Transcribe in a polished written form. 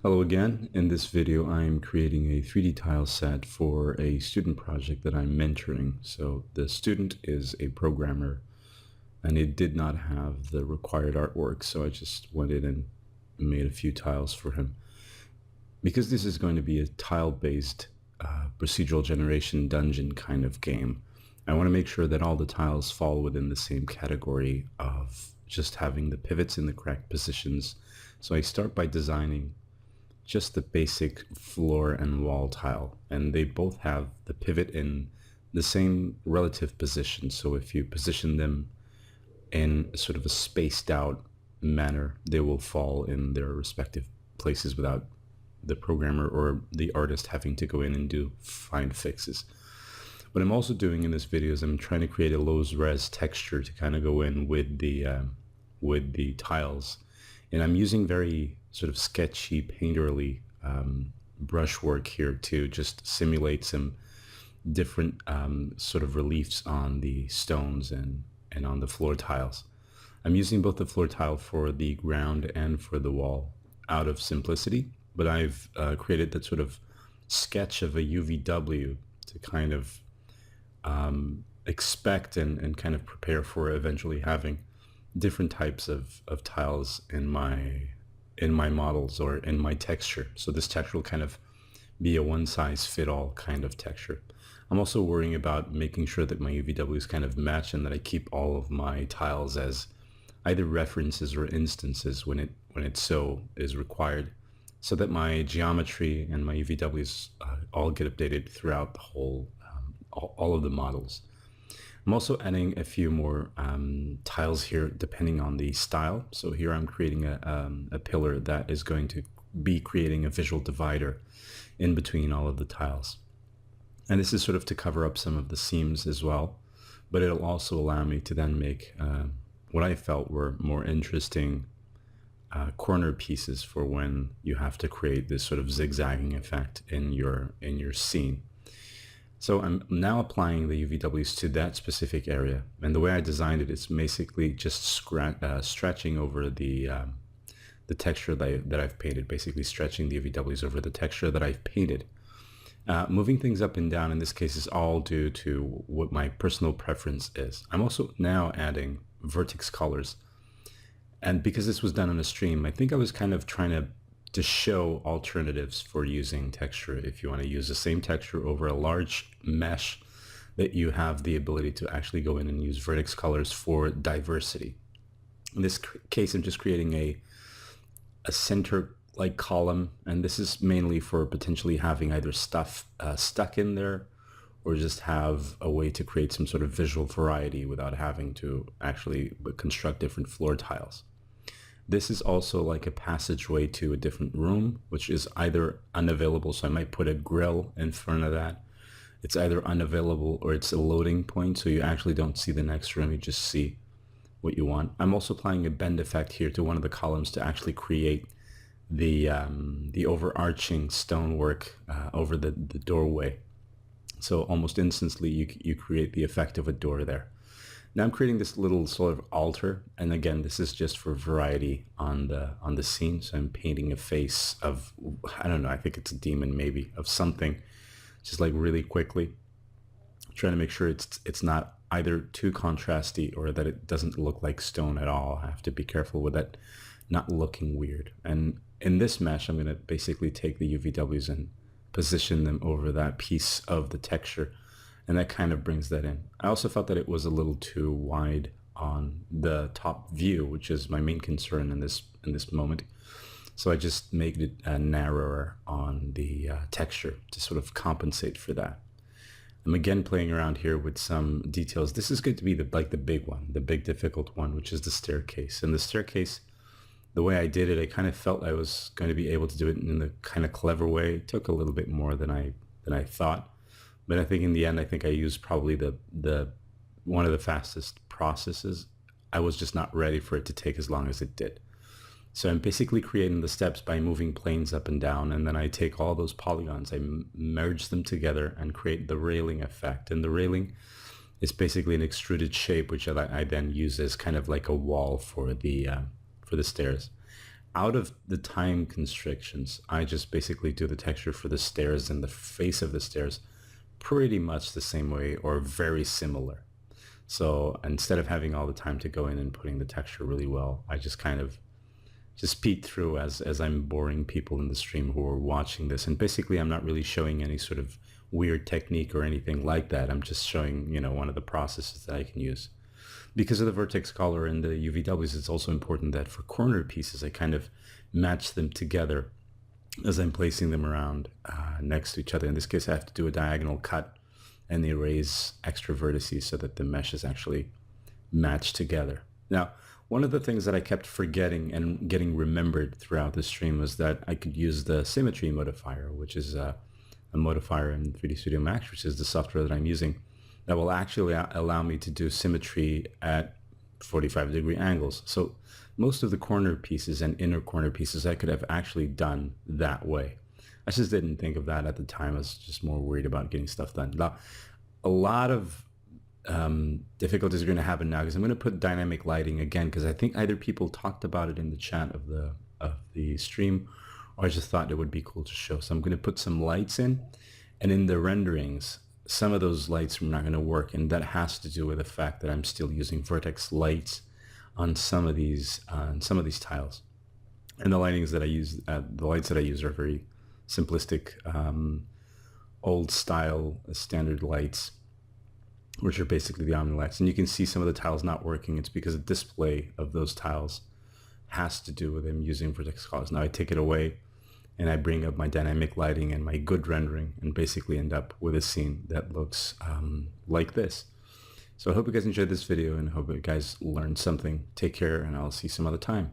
Hello again. In this video, I'm creating a 3D tile set for a student project that I'm mentoring. So the student is a programmer and it did not have the required artwork. So I just went in and made a few tiles for him. Because this is going to be a tile-based procedural generation dungeon kind of game, I want to make sure that all the tiles fall within the same category of just having the pivots in the correct positions. So I start by designing just the basic floor and wall tile, and they both have the pivot in the same relative position. So if you position them in sort of a spaced out manner, they will fall in their respective places without the programmer or the artist having to go in and do fine fixes. What I'm also doing in this video is I'm trying to create a low res texture to kind of go in with the tiles, and I'm using very sort of sketchy, painterly brushwork here to just simulate some different sort of reliefs on the stones and on the floor tiles. I'm using both the floor tile for the ground and for the wall out of simplicity, but I've created that sort of sketch of a UVW to kind of expect and kind of prepare for eventually having different types of tiles in my models or in my texture. So this texture will kind of be a one-size-fit-all kind of texture. I'm also worrying about making sure that my UVWs kind of match and that I keep all of my tiles as either references or instances when it so is required, so that my geometry and my UVWs all get updated throughout the whole, all of the models. I'm also adding a few more tiles here depending on the style. So here I'm creating a pillar that is going to be creating a visual divider in between all of the tiles. And this is sort of to cover up some of the seams as well, but it'll also allow me to then make what I felt were more interesting corner pieces for when you have to create this sort of zigzagging effect in your scene. So I'm now applying the UVWs to that specific area, and the way I designed it is basically just stretching over the texture that I've painted, basically stretching the UVWs over the texture that I've painted. Moving things up and down in this case is all due to what my personal preference is. I'm also now adding vertex colors, and because this was done on a stream, I think I was kind of trying to show alternatives for using texture. If you want to use the same texture over a large mesh, that you have the ability to actually go in and use vertex colors for diversity. In this case, I'm just creating a center like column, and this is mainly for potentially having either stuff stuck in there or just have a way to create some sort of visual variety without having to actually construct different floor tiles. This is also like a passageway to a different room, which is either unavailable, so I might put a grill in front of that. It's either unavailable or it's a loading point, so you actually don't see the next room, you just see what you want. I'm also applying a bend effect here to one of the columns to actually create the overarching stonework over the doorway. So almost instantly you create the effect of a door there. Now I'm creating this little sort of altar, and again, this is just for variety on the scene. So I'm painting a face of, I don't know, I think it's a demon maybe, of something, just like really quickly. Trying to make sure it's not either too contrasty or that it doesn't look like stone at all. I have to be careful with that not looking weird. And in this mesh, I'm going to basically take the UVWs and position them over that piece of the texture, and that kind of brings that in. I also felt that it was a little too wide on the top view, which is my main concern in this moment. So I just made it narrower on the texture to sort of compensate for that. I'm again playing around here with some details. This is going to be the big one, the big difficult one, which is the staircase. And the staircase, the way I did it, I kind of felt I was going to be able to do it in the kind of clever way. It took a little bit more than I thought. But I think in the end, I think I used probably the one of the fastest processes. I was just not ready for it to take as long as it did. So I'm basically creating the steps by moving planes up and down, and then I take all those polygons, I merge them together and create the railing effect. And the railing is basically an extruded shape, which I then use as kind of like a wall for the stairs. out of the time constrictions, I just basically do the texture for the stairs and the face of the stairs pretty much the same way or very similar. So instead of having all the time to go in and putting the texture really well, I just kind of just peek through as I'm boring people in the stream who are watching this. And basically, I'm not really showing any sort of weird technique or anything like that. I'm just showing, one of the processes that I can use. Because of the vertex color and the UVWs, it's also important that for corner pieces, I kind of match them together as I'm placing them around next to each other. In this case, I have to do a diagonal cut and erase extra vertices so that the meshes actually match together. Now, one of the things that I kept forgetting and getting remembered throughout the stream was that I could use the symmetry modifier, which is a modifier in 3D Studio Max, which is the software that I'm using, that will actually allow me to do symmetry at 45-degree angles. So most of the corner pieces and inner corner pieces I could have actually done that way. I just didn't think of that at the time. I was just more worried about getting stuff done. Now, a lot of difficulties are going to happen now because I'm going to put dynamic lighting again, because I think either people talked about it in the chat of the stream, or I just thought it would be cool to show. So I'm going to put some lights in, and in the renderings, some of those lights are not going to work, and that has to do with the fact that I'm still using vertex lights on some of these tiles. And the lightings that I use, the lights that I use are very simplistic, old style standard lights, which are basically the omni lights. And you can see some of the tiles not working. It's because the display of those tiles has to do with them using vertex colors. Now I take it away and I bring up my dynamic lighting and my good rendering and basically end up with a scene that looks like this. So I hope you guys enjoyed this video and I hope you guys learned something. Take care, and I'll see you some other time.